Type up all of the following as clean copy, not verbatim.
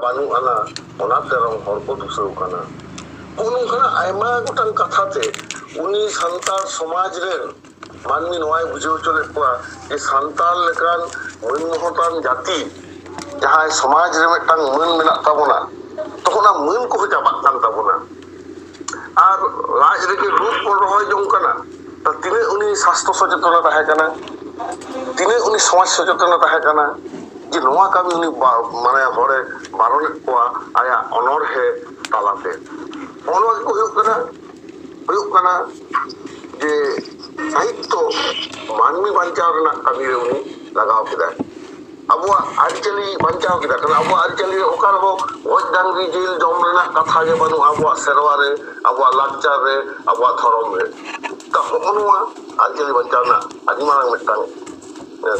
ᱵᱟᱹᱱᱩᱜ ᱟᱱᱟ ᱚᱱᱟᱛᱮ ᱨᱚᱝ ᱦᱚᱲ ᱠᱚ ᱫᱩᱥᱟᱹᱣ ᱠᱟᱱᱟ᱾ ᱱᱚᱝᱠᱟᱱᱟᱜ ᱟᱭᱢᱟ ᱜᱚᱴᱟᱝ ᱠᱟᱛᱷᱟᱛᱮ ᱩᱱᱤ ᱥᱟᱱᱛᱟᱲ ᱥᱚᱢᱟᱡᱽ ᱨᱮᱱ ᱢᱟᱹᱱᱢᱤ ᱱᱚᱣᱟᱭ ᱵᱩᱡᱷᱟᱹᱣ ᱦᱚᱪᱚ ᱞᱮᱫ ᱠᱚᱣᱟ ᱡᱮ ᱥᱟᱱᱛᱟᱲ ᱞᱮᱠᱟᱱ ᱢᱟᱹᱱ ᱢᱚᱦᱚᱛᱟᱱ ᱡᱟᱹᱛᱤ ᱡᱟᱦᱟᱸᱭ ᱥᱚᱢᱟᱡᱽ ᱨᱮ ᱢᱤᱫᱴᱟᱝ ᱢᱟᱹᱱ ᱢᱮᱱᱟᱜ ᱛᱟᱵᱚᱱᱟ, ᱛᱚᱠᱷᱚᱱ ᱚᱱᱟ ᱢᱟᱹᱱ ᱠᱚᱦᱚᱸ ᱪᱟᱵᱟᱜ ᱠᱟᱱ ᱛᱟᱵᱚᱱᱟ ᱟᱨ ᱞᱟᱡ ᱨᱮᱜᱮ ᱨᱳᱜᱽ ᱵᱚᱱ ᱨᱚᱦᱚᱭ ᱡᱚᱝ ᱠᱟᱱᱟ᱾ ᱛᱤᱱᱟᱹᱜ ᱩᱱᱤ ᱥᱟᱥᱛᱷᱚ ᱥᱚᱪᱮᱛᱚᱱᱮ ᱛᱟᱦᱮᱸ ᱠᱟᱱᱟ, ᱛᱤᱱᱟᱹᱜ ᱩᱱᱤ ᱥᱚᱢᱟᱡᱽ ᱥᱚᱪᱮᱛᱚᱱᱮ ᱛᱟᱦᱮᱸ ᱠᱟᱱᱟ ᱡᱮ ᱱᱚᱣᱟ ᱠᱟᱹᱢᱤ ᱩᱱᱤ ᱢᱟᱱᱮ ᱦᱚᱲᱮ ᱵᱟᱨᱚᱱᱮᱫ ᱠᱚᱣᱟ ᱟᱭᱟᱜ ᱚᱱᱚᱬᱦᱮ ᱛᱟᱞᱟᱛᱮ᱾ ᱱᱚᱣᱟ ᱜᱮᱠᱚ ᱦᱩᱭᱩᱜ ᱠᱟᱱᱟ ᱡᱮ ᱥᱟᱦᱤᱛᱛᱚ ᱢᱟᱹᱱᱢᱤ ᱵᱟᱧᱪᱟᱣ ᱨᱮᱱᱟᱜ ᱠᱟᱹᱢᱤᱨᱮ ᱩᱱᱤ ᱞᱟᱜᱟᱣ ᱠᱮᱫᱟᱭ᱾ ᱟᱵᱚᱣᱟᱜ ᱟᱹᱨᱤᱪᱟᱹᱞᱤ ᱵᱟᱧᱪᱟᱣ ᱠᱮᱫᱟ, ᱠᱟᱨᱚᱱ ᱟᱵᱚᱣᱟᱜ ᱟᱹᱨᱤᱪᱟᱹᱞᱤ ᱨᱮ ᱚᱠᱟ ᱨᱮᱦᱚᱸ ᱜᱚᱡ ᱰᱟᱝᱨᱤ ᱡᱤᱞ ᱡᱚᱢ ᱨᱮᱱᱟᱜ ᱠᱟᱛᱷᱟ ᱜᱮ ᱵᱟᱹᱱᱩᱜᱼᱟ ᱟᱵᱚᱣᱟᱜ ᱥᱮᱨᱣᱟ ᱨᱮ, ᱟᱵᱚᱣᱟᱜ ᱞᱟᱠᱪᱟᱨ ᱨᱮ, ᱟᱵᱚᱣᱟᱜ ᱫᱷᱚᱨᱚᱢ ᱨᱮ᱾ ᱦᱚᱜᱼᱚ ᱱᱚᱣᱟ ᱟᱹᱨᱤᱪᱟᱹᱞᱤ ᱵᱟᱧᱪᱟᱣ ᱨᱮᱱᱟᱜ ᱟᱹᱰᱤ ᱢᱟᱨᱟᱝ ᱢᱤᱫᱴᱟᱝ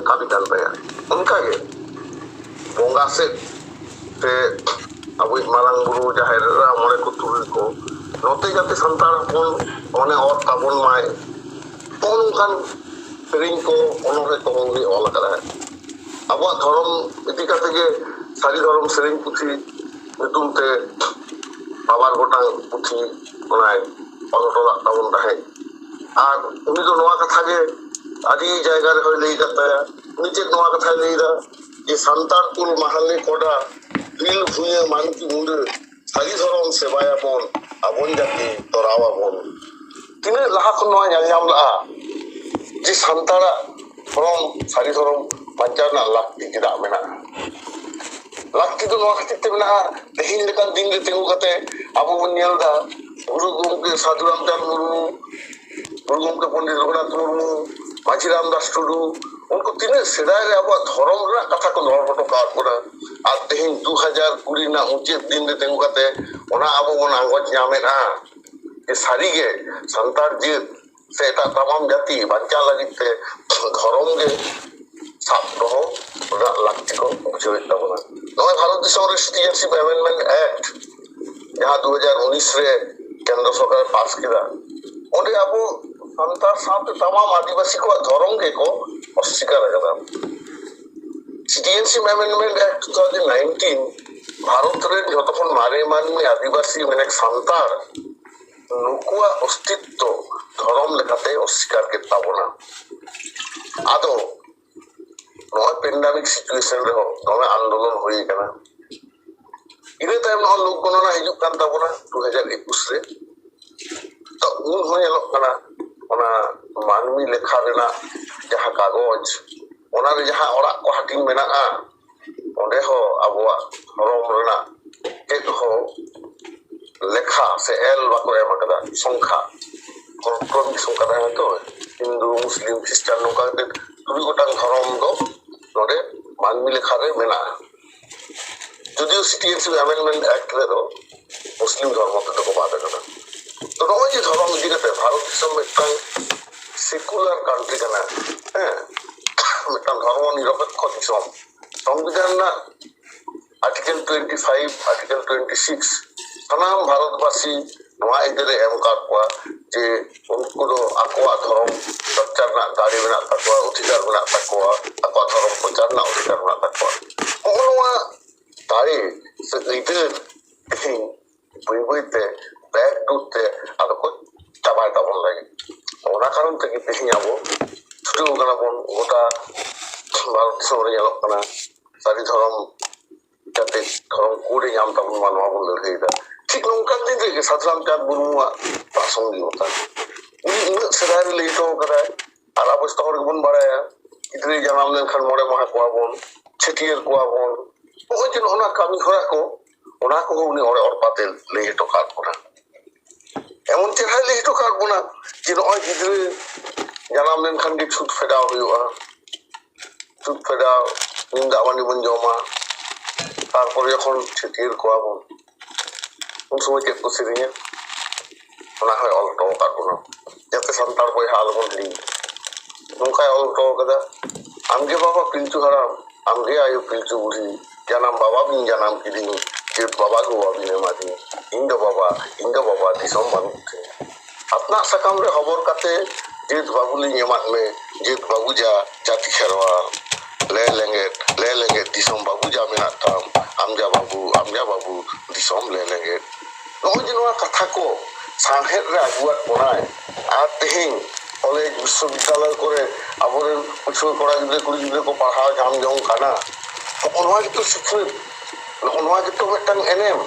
ᱠᱟᱹᱢᱤ ᱠᱟᱱ ᱛᱟᱭᱟ᱾ ᱚᱱᱠᱟᱜᱮ ᱵᱚᱸᱜᱟ ᱥᱮᱫ ᱥᱮ ᱟᱵᱚᱭᱤᱡ ᱢᱟᱨᱟᱝ ᱵᱩᱨᱩ ᱡᱟᱦᱮᱨ ᱮᱨᱟ ᱢᱚᱬᱮ ᱠᱚ ᱛᱩᱨᱩᱭ ko ᱱᱚᱛᱮ ᱡᱟᱛᱮ ᱥᱟᱱᱛᱟᱲ ᱦᱚᱯᱚᱱ ᱚᱱᱮ ᱚᱛ ᱛᱟᱵᱚᱱ ᱢᱟᱭ, ᱱᱚᱜᱼᱚ ᱱᱚᱝᱠᱟᱱ ᱥᱮᱨᱮᱧ ko ᱚᱱᱚᱬᱦᱮ ᱠᱚ ᱩᱱᱤ ᱚᱞ ᱟᱠᱟᱫᱟᱭ᱾ ᱟᱵᱚᱣᱟᱜ ᱫᱷᱚᱨᱚᱢ ᱤᱫᱤ ᱠᱟᱛᱮ ᱜᱮ ᱥᱟᱹᱨᱤ ᱫᱷᱚᱨᱚᱢ ᱥᱮᱨᱮᱧ ᱯᱩᱛᱷᱤ ᱧᱩᱛᱩᱢ ᱛᱮ ᱵᱟᱵᱟᱨ ᱜᱚᱴᱟᱝ ᱯᱩᱛᱷᱤ ᱚᱱᱟᱭ ᱚᱞ ᱦᱚᱴᱚ ᱞᱟᱜ ᱛᱟᱵᱚᱱ ᱛᱟᱦᱮᱸᱫ᱾ ᱟᱨ ᱩᱱᱤ ᱫᱚ ᱱᱚᱣᱟ ᱠᱟᱛᱷᱟ ᱜᱮ ᱟᱹᱰᱤ ᱡᱟᱭᱜᱟ ᱨᱮᱦᱚᱸᱭ ᱞᱟᱹᱭ ᱠᱟᱫ ᱛᱟᱭᱟ᱾ ᱩᱱᱤ ᱪᱮᱫ ᱱᱚᱣᱟ ᱠᱟᱛᱷᱟᱭ ᱞᱟᱹᱭᱫᱟ ᱡᱮ ᱥᱟᱱᱛᱟᱲ ᱠᱩᱞ ᱢᱟᱦᱟᱞᱮ ᱠᱚᱰᱟ ᱵᱤᱞ ᱵᱷᱩᱭᱟᱹ ᱢᱟᱱᱠᱤ ᱢᱩᱸᱰᱟᱹ ᱥᱟᱹᱨᱤ ᱫᱷᱚᱨᱚᱢ ᱥᱮᱵᱟᱭᱟᱵᱚᱱ ᱟᱵᱚᱱ ᱡᱟᱹᱛᱤ ᱛᱚᱨᱟᱣᱟᱵᱚᱱ᱾ ᱛᱤᱱᱟᱹᱜ ᱞᱟᱦᱟ ᱠᱷᱚᱱ ᱱᱚᱣᱟ ᱧᱮᱞ ᱧᱟᱢ ᱞᱟᱜᱼᱟ ᱡᱮ ᱥᱟᱱᱛᱟᱲᱟᱜ ᱫᱷᱚᱨᱚᱢ ᱥᱟᱹᱨᱤ ᱫᱷᱚᱨᱚᱢ ᱵᱟᱧᱪᱟᱣ ᱨᱮᱱᱟᱜ ᱞᱟᱹᱠᱛᱤ ᱪᱮᱫᱟᱜ ᱢᱮᱱᱟᱜᱼᱟ? ᱞᱟᱹᱠᱛᱤ ᱫᱚ ᱱᱚᱣᱟ ᱠᱷᱟᱹᱛᱤᱨ ᱛᱮ ᱢᱮᱱᱟᱜᱼᱟ, ᱛᱮᱦᱮᱧ ᱞᱮᱠᱟᱱ ᱫᱤᱱ ᱨᱮ ᱛᱤᱸᱜᱩ ᱠᱟᱛᱮ ᱟᱵᱚ ᱵᱚᱱ ᱧᱮᱞᱫᱟ ᱜᱩᱨᱩ ᱜᱚᱢᱠᱮ ᱥᱟᱹᱫᱷᱩ ᱨᱟᱢᱪᱟᱸᱫᱽ ᱢᱩᱨᱢᱩ, ᱜᱩᱨᱩ ᱜᱚᱢᱠᱮ ᱯᱚᱱᱰᱤᱛ ᱨᱚᱜᱷᱩᱱᱟᱛᱷ ᱢᱩᱨᱢᱩ, ᱢᱟᱹᱡᱷᱤ ᱨᱟᱢᱫᱟᱥ ᱴᱩᱰᱩ, ᱩᱱᱠᱩ ᱛᱤᱱᱟᱹᱜ ᱥᱮᱫᱟᱭ ᱨᱮ ᱟᱵᱚᱣᱟᱜ ᱫᱷᱚᱨᱚᱢ ᱨᱮᱱᱟᱜ ᱠᱟᱛᱷᱟ ᱠᱚ ᱨᱚᱲ ᱦᱚᱴᱚ ᱠᱟᱜ ᱵᱚᱱᱟ᱾ ᱟᱨ ᱛᱮᱦᱮᱧ 2020 ᱨᱮᱱᱟᱜ ᱢᱩᱪᱟᱹᱫ ᱫᱤᱱ ᱨᱮ ᱛᱤᱸᱜᱩ ᱠᱟᱛᱮ ᱚᱱᱟ ᱟᱵᱚ ᱵᱚᱱ ᱟᱸᱜᱚᱪ ᱧᱟᱢᱮᱫᱼᱟ ᱡᱮ ᱥᱟᱹᱨᱤᱜᱮ ᱥᱟᱱᱛᱟᱲ ᱡᱟᱹᱛ ᱥᱮ ᱮᱴᱟᱜ ᱛᱟᱢᱟᱢ ᱡᱟᱹᱛᱤ ᱵᱟᱧᱪᱟᱣ ᱞᱟᱹᱜᱤᱫ ᱛᱮ ᱫᱷᱚᱨᱚᱢ ᱜᱮ ᱥᱟᱵ ᱫᱚᱦᱚ ᱨᱮᱱᱟᱜ ᱞᱟᱹᱠᱛᱤ ᱠᱚ ᱵᱩᱡᱷᱟᱹᱣᱮᱫ ᱛᱟᱵᱚᱱᱟ᱾ ᱱᱚᱜᱼᱚᱭ ᱵᱷᱟᱨᱚᱛ ᱫᱤᱥᱚᱢ ᱨᱮ সিটিজেনশিপ অ্যামেন্ডমেন্ট অ্যাক্ট ᱡᱟᱦᱟᱸ 2019 রে কেন্দ্র সরকার পাস কেদা, ᱚᱸᱰᱮ ᱟᱵᱚ ᱥᱟᱱᱛᱟᱲ ᱥᱟᱶᱛᱮ ᱛᱟᱢᱟᱢ ᱟᱹᱫᱤᱵᱟᱹᱥᱤ ᱠᱚᱣᱟᱜ ᱫᱷᱚᱨᱚᱢ ᱜᱮᱠᱚ অস্বীকার ᱟᱠᱟᱫᱟ। সিটিজেনশিপ অ্যামেন্ডমেন্ট অ্যাক্ট 2019 ভারত ᱨᱮᱱ ᱡᱷᱚᱛᱚ ᱠᱷᱚᱱ ᱢᱟᱨᱮ ᱢᱟᱹᱱᱢᱤ ᱟᱹᱫᱤᱵᱟᱹᱥᱤ ᱢᱮᱱᱮᱠ ᱥᱟᱱᱛᱟᱲ ᱱᱩᱠᱩᱣᱟᱜ অস্তিত্ব ধᱚᱨᱚᱢ ᱞᱮᱠᱟᱛᱮ অস্বীকার ᱠᱮᱫ ᱛᱟᱵᱚᱱᱟ। ᱟᱫᱚ ᱱᱚᱣᱟ ᱯᱮন্ডামিক সিচুয়েশন ᱨᱮᱦᱚᱸ ᱫᱚᱢᱮ ᱟᱱᱫᱳᱞᱚᱱ ᱦᱩᱭ ᱟᱠᱟᱱᱟ। ᱤᱱᱟᱹ ᱛᱟᱭᱚᱢ ᱱᱚᱜᱼᱚᱭ ᱞᱳᱠ ᱜᱚণᱚᱱᱟ ᱦᱤᱡᱩᱜ ᱠᱟᱱ ᱛᱟᱵᱚᱱᱟ 2021 ᱨᱮ। ᱛᱚ ᱩᱱ ᱦᱚᱸ ᱧᱮᱞᱚᱜ ᱠᱟᱱᱟ ᱚᱱᱟ ᱢᱟᱹᱱᱢᱤ ᱞᱮᱠᱷᱟ ᱨᱮᱱᱟᱜ ᱡᱟᱦᱟᱸ ᱠᱟᱜᱚᱡᱽ ᱚᱱᱟᱨᱮ ᱡᱟᱦᱟᱸ ᱚᱲᱟᱜ ᱠᱚ ᱦᱟᱹᱴᱤᱧ ᱢᱮᱱᱟᱜᱼᱟ ᱚᱸᱰᱮ ᱦᱚᱸ ᱟᱵᱚᱣᱟᱜ ᱫᱷᱚᱨᱚᱢ ᱨᱮᱱᱟᱜ ᱪᱮᱫ ᱦᱚᱸ লেখা সে এল বাকো এম আকাদা সংখ্যা ক্রমিক সংখ্যা তাই তো হিন্দু মুসলিম খ্রিস্টান নৌকা দুই গোটাং ধরম দো নডে মানমি লেখা রে মেনা যদিও সিটিজেনশিপ অ্যামেন্ডমেন্ট অ্যাক্ট রেদো মুসলিম ধর্ম তে ko বাদ আকাদা। তো নয় যে ধর্ম ইদি কাতে ভারত দিশম মিদটাং সেকুলার কান্ট্রি কানা, হ্যাঁ মিদটাং ধর্ম নিরপেক্ষ দিশম। সংবিধান না আর্টিকেল 25 আর্টিকেল 26 ᱥᱟᱱᱟᱢ ᱵᱷᱟᱨᱚᱛᱵᱟᱥী ᱱᱚᱣᱟ ᱤᱫᱤᱨᱮ ᱮᱢ ᱟᱠᱟᱫ ᱠᱚᱣᱟ ᱡᱮ ᱩᱱᱠᱩ ᱫᱚ ᱟᱠᱚᱣᱟᱜ ᱫᱷᱚᱨᱚᱢ ᱪᱚᱨᱪᱟ ᱨᱮᱱᱟᱜ ᱫᱟᱲᱮ ᱢᱮᱱᱟᱜ ᱛᱟᱠᱚᱣᱟ, ᱚᱫᱷᱤᱠᱟᱨ ᱢᱮᱱᱟᱜ ᱛᱟᱠᱚᱣᱟ, ᱟᱠᱚᱣᱟᱜ ᱫᱷᱚᱨᱚᱢ ᱯᱨᱚᱪᱟᱨ ᱨᱮᱱᱟᱜ ᱚᱫᱷᱤᱠᱟর ᱢᱮᱱᱟᱜ ᱛᱟᱠᱚᱣᱟ। ᱱᱚᱜᱼᱚ ᱱᱚᱣᱟ ᱫᱟᱲᱮ ᱥᱮ ᱟᱹᱭᱫᱟᱹᱨ ᱛᱮᱦᱮᱧ ᱵᱟᱹᱭ ᱵᱟᱹᱭᱛᱮ ᱵᱮᱜ ᱰᱩᱵᱛᱮ ᱟᱫᱚ ᱠᱚ ᱪᱟᱵᱟᱭ ᱛᱟᱵᱚᱱ ᱞᱟᱹᱜᱤᱫ। ᱚᱱᱟ ᱠᱟᱨᱚᱱ ᱛᱮᱜᱮ ᱛᱮᱦᱮᱧ ᱟᱵᱚ ᱪᱷᱩᱴᱟᱹᱣ ᱠᱟᱱᱟ ᱵᱚᱱ ᱜᱚᱴᱟ ᱵᱷᱟᱨᱚᱛ ᱫᱤᱥᱚᱢ ᱨᱮ ᱧᱮᱞᱚᱜ ᱠᱟᱱᱟ ᱥᱟᱹᱨᱤ ᱫᱷᱚᱨᱚᱢ যাতে ধরম করে ᱧᱟᱢ ᱛᱟᱵᱚᱱ ᱢᱟ ᱱᱚᱣᱟ ᱵᱚᱱ ᱞᱟᱹᱲᱦᱟᱹᱭᱮᱫᱟ। ᱴᱷᱤᱠ ᱱᱚᱝᱠᱟᱱ ᱫᱤᱱ ᱨᱮᱜᱮ ᱥᱟᱹᱫᱷᱩ ᱨᱟᱢᱪᱟᱸᱫᱽ ᱢᱩᱨᱢᱩᱣᱟᱜ ᱯᱨᱟᱥᱚᱝᱜিকতা উনি উনাᱹᱜ ᱥᱮᱫᱟᱭ ᱨᱮ ᱞᱟᱹᱭ ᱦᱚᱴᱚ ᱟᱠᱟᱫᱟᱭ। ᱟᱨ ᱟᱵᱚ ᱡᱚᱛᱚ ᱦᱚᱲ ᱜᱮᱵᱚᱱ ᱵᱟᱲᱟᱭᱟ ᱜᱤᱫᱽᱨᱟᱹ ᱡᱟᱱᱟᱢ ᱞᱮᱱᱠᱷᱟᱱ 9 ᱢᱟᱦᱟ ᱠᱚᱣᱟ ᱵᱚᱱ, ᱪᱷᱟᱹᱴᱭᱟᱹᱨ ᱠᱚᱣᱟ ᱵᱚᱱ। ᱱᱚᱜᱼᱚᱭ ᱡᱮ ᱱᱚᱜᱼᱚ ᱱᱟ ᱠᱟᱹᱢᱤ ᱦᱚᱨᱟ ᱠᱚ ᱚᱱᱟ ᱠᱚᱦᱚᱸ ᱩᱱᱤ ᱚᱲᱮ ᱚᱲᱯᱟᱛᱮ ᱞᱟᱹᱭ ᱦᱚᱴᱚ ᱠᱟᱜ ᱵᱚᱱᱟ। এমন চেহারায় ᱞᱟᱹᱭ হᱴᱚ ᱠᱟᱜ ᱵᱚᱱᱟ ᱡᱮ ᱱᱚᱜᱼᱚᱭ ᱜᱤᱫᱽᱨᱟᱹ ᱡᱟᱱᱟᱢ ᱞᱮᱱᱠᱷᱟন ᱜᱮ ᱪᱷᱩᱸᱛ ᱯᱷᱮᱰᱟᱣ ᱦᱩᱭᱩᱜᱼᱟ। ᱪᱷᱩᱸᱛ ᱯᱷᱮᱰᱟᱣ ᱱᱤᱢ ᱫᱟᱜ ᱢᱟᱹᱰᱤ ᱵᱚᱱ ᱡᱚᱢᱟ, তারপরে যখন ছেটিয়ার কোয়া বন উন সময় চেক কো সেরিঙা ᱚᱱᱟ ᱦᱚᱸᱭ ᱚᱞ ᱦᱚᱴᱚ ᱟᱠᱟᱫ ᱵᱚᱱᱟ ᱡᱟᱛᱮ ᱥᱟᱱᱛᱟᱲ ᱵᱚᱭᱦᱟ ᱟᱞᱚᱵᱚᱱ ᱦᱤᱲᱤᱧ। ᱱᱚᱝᱠᱟᱭ ᱚᱞ ᱦᱚᱴᱚ ᱟᱠᱟᱫᱟ, ᱟᱢᱜᱮ ᱵᱟᱵᱟ ᱯᱤᱞᱪᱩ ᱦᱟᱲᱟᱢ ᱟᱢᱜᱮ ᱟᱭᱳ ᱯᱤᱞᱪᱩ ᱵᱩᱲᱦᱤ ᱡᱟᱱᱟᱢ ᱵᱟᱵᱟ ᱵᱤᱱ ᱡᱟᱱᱟᱢ ᱠᱤᱫᱤᱧ ᱡᱟᱹᱛ ᱵᱟᱵᱟ ᱜᱚ ᱵᱟᱵᱤᱱ ᱮᱢᱟᱫᱤᱧ ᱤᱧ ᱫᱚ ᱵᱟᱵᱟ ᱫᱤᱥᱚᱢ ᱵᱟᱹᱱᱩᱜ ᱛᱤᱧ। ᱟᱯᱱᱟᱜ ᱥᱟᱠᱟᱢ ᱨᱮ ᱦᱚᱵᱚᱨ ᱠᱟᱛᱮ ᱡᱟᱹᱛ ᱵᱟᱹᱵᱩ ᱞᱤᱧ ᱮᱢᱟᱫ ᱢᱮ ᱡᱟᱹᱛ ᱵᱟᱹᱵᱩ ᱡᱟ ᱡᱟᱹᱛᱤ ᱠᱷᱮᱨᱣᱟᱞ ᱞᱮ ᱞᱮᱸᱜᱮᱫ ᱫᱤᱥᱚᱢ ᱵᱟᱹᱵᱩ ᱡᱟ ᱢᱮᱱᱟᱜ ᱛᱟᱢ amja babu disom le lege no jinwa katha ko sanghet re aguat ponai ar tehin kcollege বিশ্ববিদ্যালয় করে আবরেন কিছু করা গিয়ে কুড়ি গিয়ে কো পড়াও জাম জং কানা onwa gitu sikrit onwa gitu metang enem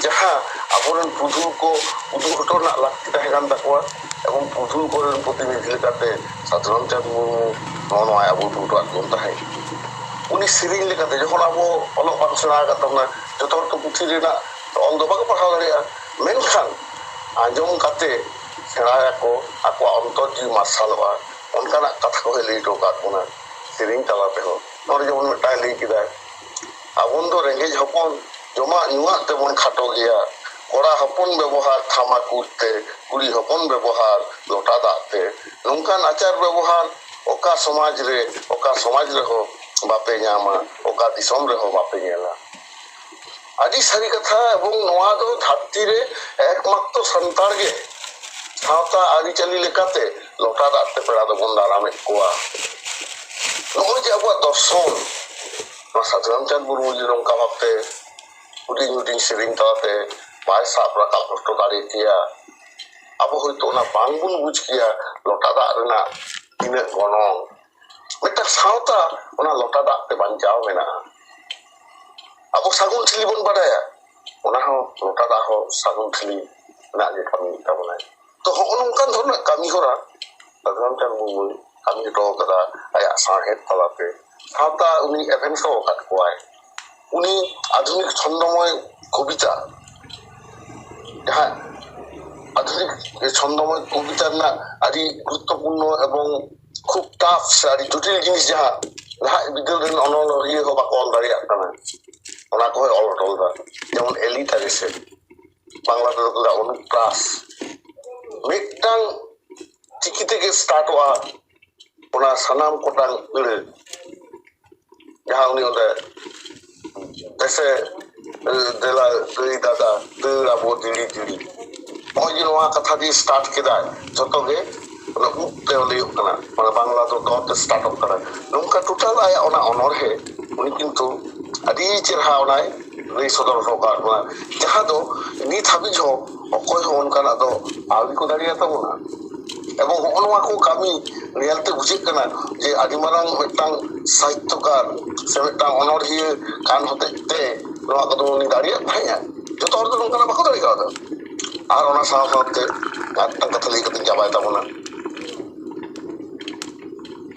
jaha aburen pudhu ko pudhu hoto nak lakti tahe kan takwa ebong pudhu koren protinidhi lekate Sadhuram Chand Murmu nono abu pudhu agun tahe uni siring lekate jokhon abo olok pang sena katona joto hor to puthi rena ol do bago pahao daria menkhan anjom kate sena ko akwa ontor ji marshaloa onkana katha ko lei to kat bona siring talate ho nore jemon metai lei kida abon do rengej hopon joma nyuak te bon khato gaya kora hopon ব্যবহার থামাকুতে কুড়ি হপন ব্যবহার লোটা দাতে নংকান আচার ব্যবহার ওকা সমাজ রে হো বাপে nyama ওকা দিসম রে হো বাপে nyela আদি সারি কথা এবং নোয়া দো ধাত্তি রে একমাত্র সন্তার গে সাঁওতা আরিচালি লেকাতে লোটা দাতে পেড়া দো বন দারামে কোয়া নয় যে আবুয়ার দর্শন Sadhuram Chand Murmu ji nongka bhapte huding sering talate bai sab rakab kosto dari kia abo hoyto ona bang bun buj kia lota dak rena tinac gonong metak sawta ona lota dak te bancao mena abo sagun thili bon badaya ona ho lota dak ho sagun thili na ge kami tabona to nongkan dhorna kami hora Sadhuram Chand Murmu kami to kada aya sahet talate সাঁওতা উনি এভেন্সও কাট কোয়ায় উনি আধুনিক ছন্দময় কবিতা যাহা আধুনিক ছন্দময় কবিতার না আদি গুরুত্বপূর্ণ এবং খুব টাফ আদি জটিল জিনিস যাহা যাহা বিদ্যুৎ অনলহিয়ে হো বা কল দাঁড়িয়ে কানা ওনা কয় অলটলদা যেমন এলি তারিছে বাংলা তেদা অনুপ্রাস মিটাং চিকি থেকে স্টার্ট ওয়া ওনা Sanam কোটাং ইড়ে jaha uni onde dese dela gei dada dela bo dili oji noa katha di start keda joto ge ona ukte oli kana mana bangla do dot start up kana nongka total aya ona onorhe uni kintu adi cherha onai lei sodor sokar na jaha do nit habi jo okoy hon kana do awi ko daria tabona এবং onwa ko kami realte bujik kana je adi marang metang sahitokar se metang onorhiye kan hote te noa ko do ni daria bhaya joto hor do nongkana bako dari kada ar ona sahate একটা কথা লই কত যাবাই tabona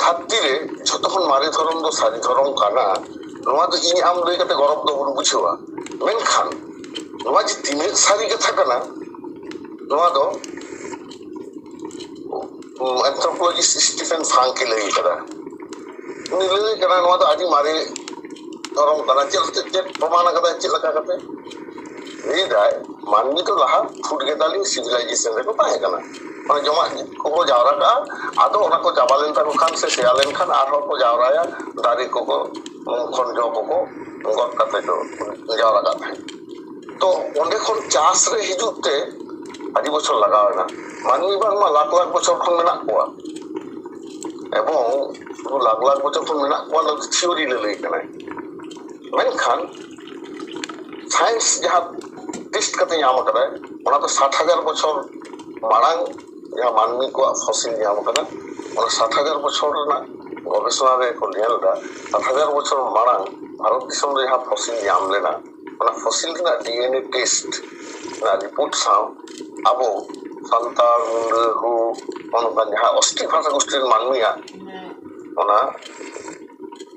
থাত্তিরে যতক্ষণ মারে ধরন দো সারি ধরন কানা নোয়া তো ইনি আম লই কতে গরব দো বন বুঝিবা মেনখান নোয়া যে তিনে সারি কথা কানা নোয়া দো anthropologist Stephen Franke lay kada uni lay kana noa da adi mare dorong kana chet pramana kada chet laka kate ei dai manni to laha food gathering civilization re ko tahe kana mane joma ko jawra ka ado ona ko jabalen ta ko khan se sealen khan ar ko jawra ya dari ko khon jo ko got kate to jawra ka to onde khon chas re hijute adi bochor lagaw na মানবী বাংলা লাখ লাখ বছর খন মেনাক কোয়া এবং শুধু লাখ লাখ বছর খন মেনাক কোয়া লো theory লে Kanai মেনখান science যাহা টেস্ট কাতে nyam kada ona to 60000 বছর মারাং যাহা মানবী কোয়া ফসিল nyam kada ona 60000 বছর না গবেষণা রে ko nyelda 60000 বছর মারাং ভারত দিশম রে যাহা fossil nyam lena ona fossil na DNA test na report saw abo santal hu onka jaha osti bhasha gostir manmiya ona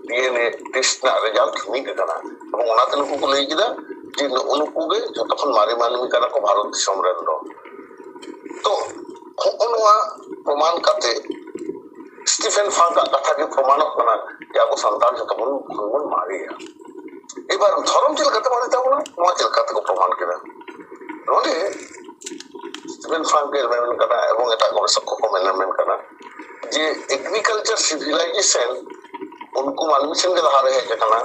DNA test na result mi kana এবং ona te nuku ko lei kida je unuku ge jotokhon mare manmi kana ko bharat disom ren do to onwa proman kate Stephen Franke katha ge promanok kana je abo santal jotokhon khon mariya ebar dhorom chel kate mari tabona noa chel kate ko proman kida node Stephen Franke men kana এবং এটা গবেষক ko men kana যে agriculture civilisation उनको मानमिशन के लहा रहे kana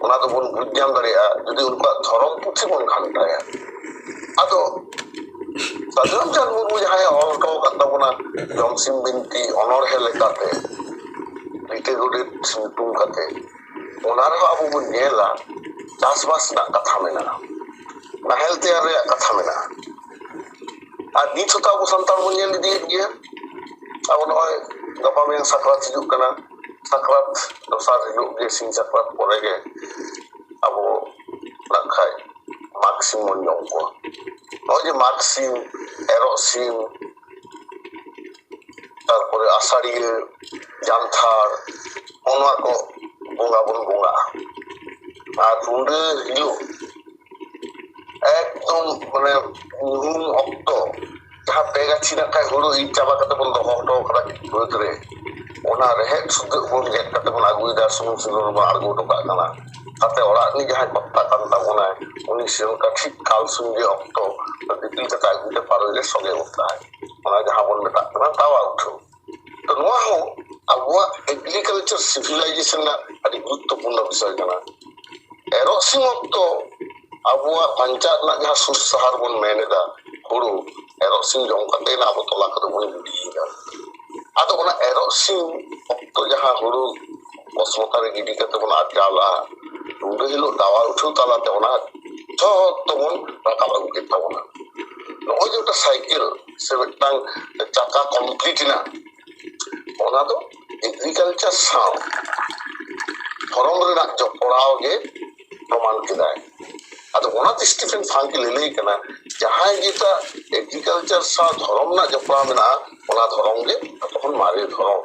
ona do bon bujjam daria jodi unka dhorom puthi bon khantaya ado Sadhuram Chand Murmu jahay ol to katabona Jomsim binti honor hele kate lite gode sintum kate onar abu bon nyela चाषबास रᱮᱱᱟᱜ ᱠᱟᱛᱷᱟ ᱢᱮᱱᱟᱜᱼᱟ, ᱱᱟᱦᱮᱞ ᱛᱮᱭᱟᱨ ᱨᱮᱭᱟᱜ ᱠᱟᱛᱷᱟ ᱢᱮᱱᱟᱜᱼᱟ। ᱟᱨ ᱱᱤᱛ ᱦᱚᱸ ᱟᱵᱚ ᱥᱟᱱᱛᱟᱲ ᱵᱚᱱ ᱧᱮᱞ ᱤᱫᱤᱭᱮᱫ ᱜᱮᱭᱟ। ᱟᱵᱚ ᱱᱚᱜᱼᱚᱭ ᱜᱟᱯᱟ ᱢᱮᱭᱟᱝ ᱥᱟᱠᱨᱟᱛ ᱦᱤᱡᱩᱜ ᱠᱟᱱᱟ, ᱥᱟᱠᱨᱟᱛ ᱫᱚᱥᱟᱨ ᱦᱤᱞᱳᱜ ᱜᱮ ᱥᱤᱧ ᱥᱟᱠᱨᱟᱛ ᱯᱚᱨᱮ ᱜᱮ ᱟᱵᱚ ᱱᱟᱜ ᱠᱷᱟᱡ ᱢᱟᱜᱽ ᱥᱤᱢ ᱵᱚᱱ ᱡᱚᱢ ᱠᱚᱣᱟ। ᱱᱚᱜᱼᱚᱭ ᱡᱮ ᱢᱟᱜᱽ ᱥᱤᱢ, ᱮᱨᱚᱜ ᱥᱤᱢ, তারপরে আষাঢ়িয়ে জামথার অনেক বঙ্গা বন বঙ্গা আর রুন্ডে হিলো একদম মানে নুন অক্ত যাহা পেগাছি না খাই হুড়ো ই চাবা কাতে বন দহ হটো করা বাদ রে ওনা রেহেদ সুদ্ধ বন গেট কাতে বন আগুইদা সুনুম সুনুম বন আড়গো হটো কাগ কানা তাতে ওড়াগ নি যাহাই কত্তা কান তাবনা উনি সেরকম ঠিক কাল সুন্দে অক্ত দিপিল কাতে আগুইতে পারলে সঙ্গে উঠতে হয় ওনা যাহা বন মেটাগ কানা তাওয়া উঠো। तो नोआ हो अबुआ एग्रीकल्चर सिविलाइजेशन ना अति गुरुत्वपूर्ण विषय कना। एरोग सिम तो अबुआ पंचायत ना जहाँ सुसहार बन मेनेदा हुड़ू एरोग सिम जम कते ना अबो तोला कते बन गिडीदा। आदो ओना एरोग सिम तो जहाँ हुड़ू बसमता रे गिडी कते बन आजाला उंडे हिलो दावा उठो ताला ते ओना तो बन राकाब अगु केता बना। नोय जोटा साइकिल से मिटांग चाका कंप्लीट ना ओना तो एग्रीकल्चर साव धरम रेनाक जपड़ाव गे प्रमाण केदाय। आदो ओना स्टीफेन फांकी लेलई कना जहां जेटा एग्रीकल्चर साव धरम ना जपड़ा मेना ओना धरम गे तखन मारे धरम।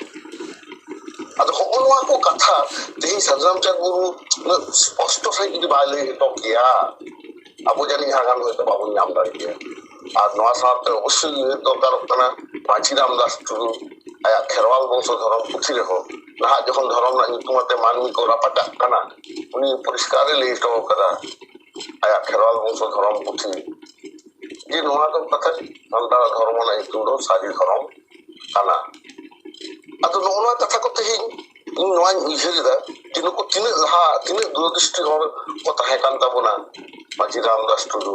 आदो होनवा को कथा तेही साजरामचंद मुर्मू स्पष्ट सही जुदी बाय लई तो किया आबो जानि हागान होय तो बाबू नाम दाड़ी के आर नवा साथ अवश्य दरकार कना माछी रामदास टुडू आया खेरवाल वंश धरम पुथी रहो नहा जखन धरम ना नितुमते मानवी को रापटा कना उनी परिष्कार ले तो कदा आया खेरवाल वंश धरम पुथी जे नवा तो कथा संतार धर्म ना नितुम दो सारी धरम कना। आदो नोना कथा को तेही इन नवा उइहेदा तिनो को तिने लहा तिने दूरदृष्टि हर को ताहे कान ताबोना माछी रामदास टुडू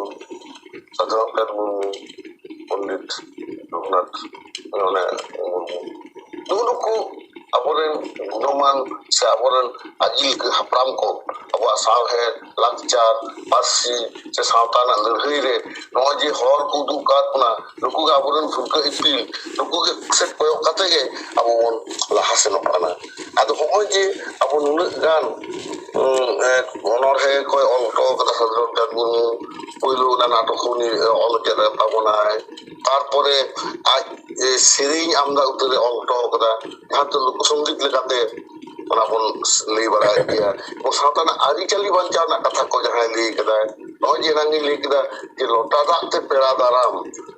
साधारण मुर्मू पंडित रघुनाथ माने नुनुको अबोरेन गुणमान से अबोरेन आजिल के हपराम को अबा सावहे लाकचार पासी से सावताना लड़ाई रे नोय जे हर को दुकातना नुकु के अबोरेन फुलका इपिल नुकु के से कोय कते के अबो लाहा से नपाना। आदो होय जे अबो नुन गान অনর হে কয় অল্প কথা সাধারণ মুর্মু পইলো না নাটক উনি অলকে পাবনায় তারপরে সেরেই আমরা উত্তরে অল্প কথা যাহাতে লোকসঙ্গীত লেখাতে ওনা বন লই বাড়ায় গিয়া ও সাঁওতানা আরিচালি বাঞ্চাও না কথা কো যাহাই লই কেদা নয় যে রাঙ্গি লই কেদা যে লটা দাতে পেড়া দারাম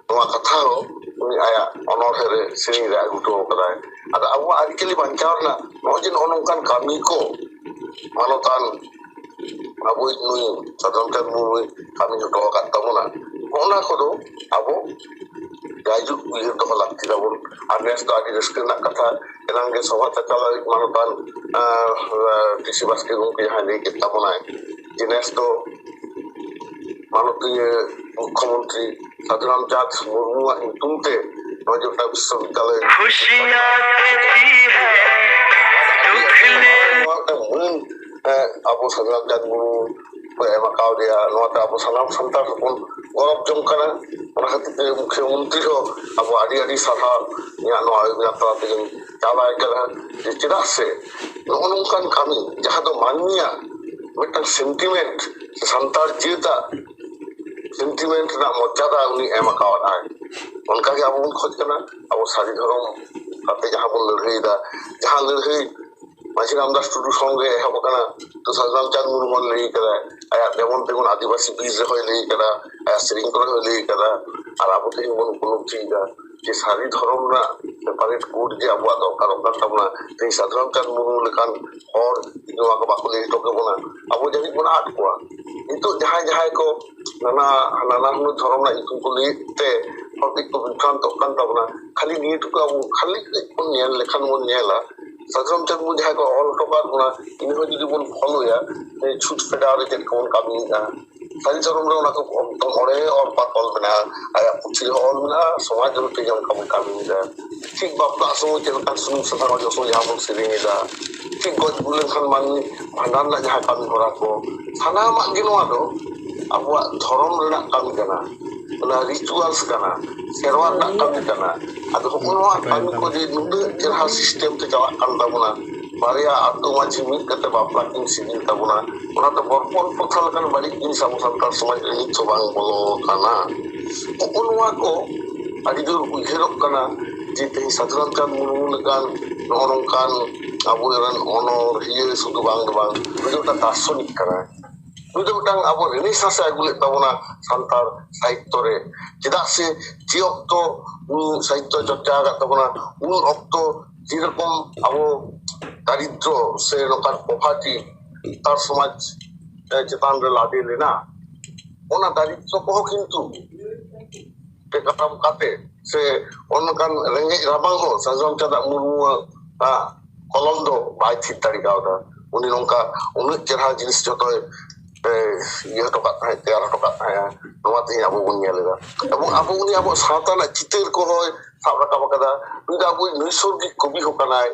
নোয়া কথা হো উনি আয়া অনর হে সেরেই রে আগুটো কেদা আর আবু আরিচালি বাঞ্চাও না নয় যে ননকান কামি को मानोतान अबो नुई साधारण मुर्मू कमी जो दो का तबना ओना को अबो गायजु उइर दो लागती दाबन आनेस तो आदि रस्के ना कथा एनांगे सभा चला मानोतान टीसी बास्के गोंके हां ले के तबना जिनेस तो मानोतीय मुख्यमंत्री साधारण जात मुर्मू इंतुमते नजोटा विश्वविद्यालय खुशियां देती है अबो साधारण जात मुर्मू को एमाकाव दिया नोता अबो सनाम संतार हपन गौरव जमकाना ओना खातिर मुख्यमंत्री हो अबो आदि आदि सभा या नो यात्रा ते चाला करा जे चिरा से नोनकान कामी जहां दो माननिया मिटन सेंटिमेंट संतार जीता सेंटिमेंट ना मर्यादा उनी एमाकाव आय उनका के अबो खोज कना अबो सारी धर्म खाते जहां बन लड़ाईदा जहां लड़ाई माछी रामदास टुडू संगे हबकना तो साधारण मुर्मू लई करा आया जेमन तेमन आदिवासी बीज होय लई करा आया सेरिंग करे होय लई करा আর আবো থেকে মন উপলব্ধিটা যে সারি ধরম না সেপারেট কোড যে আবো দরকার তাবনা এই সাধারণ মুর্মু লেখান হর নোয়া को बाको ले टोके बना আবো জানি বনা আট কোয়া কিন্তু যাহাই যাহাই को নানা নানা হুন ধরম না ইতু को लेते হরকে को বিভ্রান্ত কান তাবনা খালি নিয়েটুকু আবো খালি কোন নেল লেখান মন নেলা साधारण मुझे जहाँ को ऑल टोकार होना इन्हें हो जुदी बोल फॉलो या छूट फेडारे के कौन कामी ना सारी धर्म रे उना को तो ओरे और पातल बना आया पुछी हॉल बना समाज रो के जम कामी ना ठीक बापला सो के kan सुनु सफा जो सो यहाँ बोल सेरिंग दा ठीक गज बुलन खान मानी भंडार ना जहाँ कामी होरा को सानामाग गे नोआ दो abuat धर्म renak kami kana ona rituals kana serwa nak kami kana ado honoa kami ko je nude jerha system te chalak kan tabuna baria atu machi mit kate bapla kin sidin tabuna ona to borpon pothal kan balik kin sabu santar samaj ni chobang bolo kana honoa ko adi dur uherok kana je te sadran kan murmul kan nonong kan abu ran honor hiye sudu bang bang bejo ta dasonik kana itu utang abo renaissance agulet tabona santar sahityo re cedak se ji okto sahityo chorcha agat tabona un okto jerokom abo daridro se nokan poverty tar somaj chetan re lade lena ona daridro ko kintu katam kate se onkan rengej rabang ho sajom cadak murmu kolom do bai thik dari gauda uni nongka unut cerha jinis jotoy iya tokat hai tiar tokat hai noa te abu bun nyel da abu uni abu sawta na chitir ko hoy sab rakab kada uda abu naisorgik kobi hokanai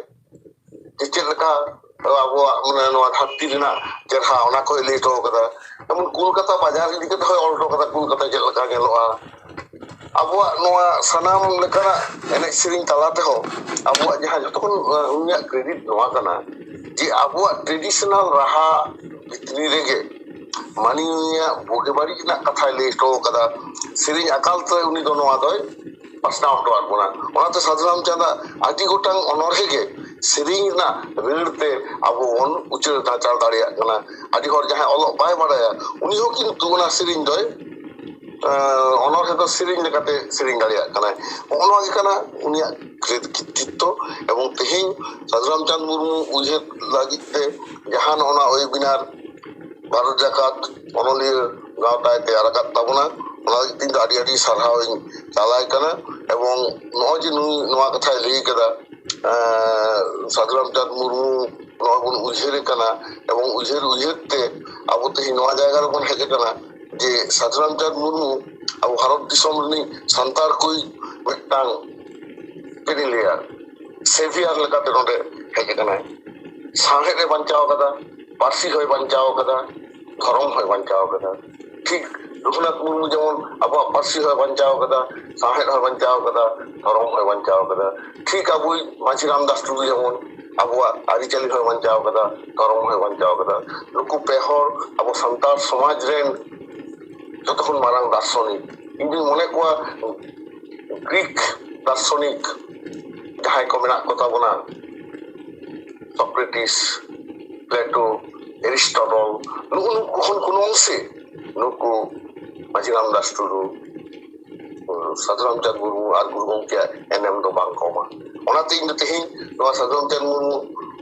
chit leka abu mane noa dhatti rena jerha ona ko le to kada emun kolkata bazar idi kata hoy olto kada kolkata chit leka ngeloa abu noa sanam lekana enek sering talate ho abu jahan joto kon unya credit noa kana je abu traditional raha bitri rege maniya boge bari na katha le to kada sering akal to uni do noa doy pasna to arbona ona to sadram chanda adi gotang onorhe ge sering na rirte abu on uchur ta chal dariya kana adi hor jaha olo bai baraya uni ho kintu ona sering doy onorhe to sering lekate sering dariya kana ono ge kana uni krititto ebong tehin sadram chand murmu uje lagi te jahan ona webinar Bharat Jakat onoliya gawta te arakat tabuna ona tin da adi sarhaw chalai kana ebong no je noa katha lei kada sadram chand murmu noa bun ujhere kana ebong ujherte abu te noa jayga re bon heje kana je sadram chand murmu abu bharat disom ni santar koi metang peniliya savior lekate node heje kana sanghe re banchaw kada Parsi হয়ে বাঞ্চাও কথা ধরম হয়ে বাঞ্চাও কথা ঠিক রঘুনাথ মুর্মু যেমন আবহাওয়া পার্সি হয়ে বাঞ্চাও কথা সাহের হয়ে বাঞ্চাও কথা ধরম হয়ে বাঞ্চাও কথা ঠিক আবুই মাঝি রামদাস টুডু যেমন আবহাওয়া আরিচালি হয়ে বাঞ্চাও কথা ধরম হয়ে বাঞ্চাও কথা নুকু পেহর আবু সান্তার সমাজ রেন যতক্ষণ মারাং দার্শনিক কিন্তু মনে কোয়া গ্রিক দার্শনিক যাহাই কো মেনাক কো তাবোনা Socrates Plato, Aristotle, nuku kon kuno se nuku Maji Ramdas Tudu, Sadram Chand Murmu ar Guru Gongke NM do bang koma. Ona te ing tehin noa Sadram Chand Murmu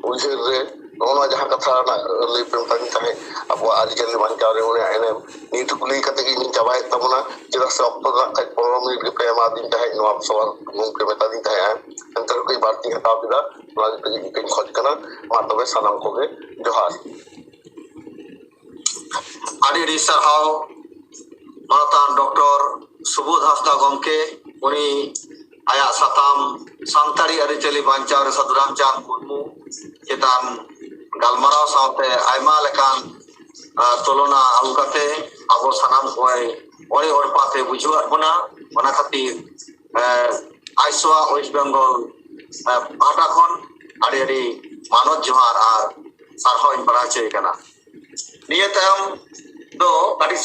ujher re noa jaha katha na le pemtani tahe abu arijali bancao re one NM ni tukuli kate ki ni chabai tabuna jeda se okto na kai 15 minit ke pema din tahe noa sawal gongke meta din tahe antar koi barti hataw kida noa te ing khoj kana ma tobe sanam ko ge johar adi sarhaw Maratan Dr. Subodh Hasda gomke uni aya satam santari arijali bancao re Sadram Chand Murmu chetan galmarao saute aima lekan tolona agu kate abo sanam koi ore or pate bujhuat bona ona khatir aiswa West Bengal pahata khon adi manot johar ar sarhaw in parache kana niya tayom do kadi